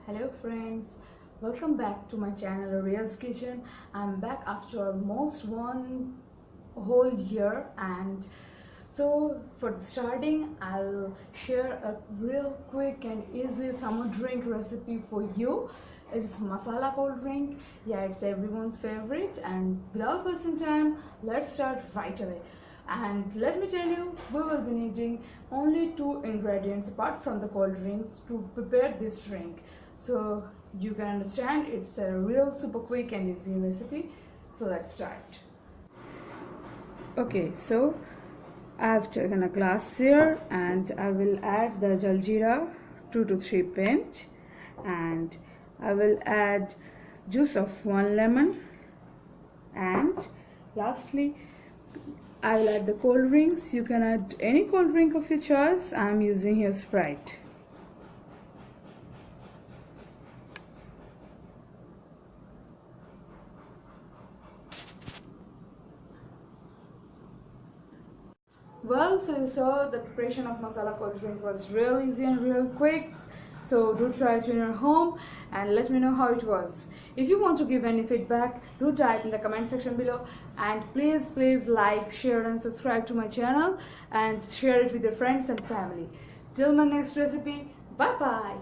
Hello friends, welcome back to my channel Ria's Kitchen. I'm back after almost one whole year, and so for starting I'll share a real quick and easy summer drink recipe for you. It's Masala Cold Drink. Yeah, it's everyone's favorite, and without wasting time, let's start right away. And let me tell you, we will be needing only two ingredients apart from the cold drinks to prepare this drink. So you can understand it's a real super quick and easy recipe. So let's start. Okay, so I've taken a glass here and I will add the jaljeera 2 to 3 pinch, and I will add juice of 1 lemon, and lastly I will add the cold drinks. You can add any cold drink of your choice. I am using here Sprite. Well, so you saw the preparation of masala cold drink was real easy and real quick. So do try it in your home and let me know how it was. If you want to give any feedback, do type in the comment section below, and please like, share and subscribe to my channel and share it with your friends and family. Till my next recipe, bye bye.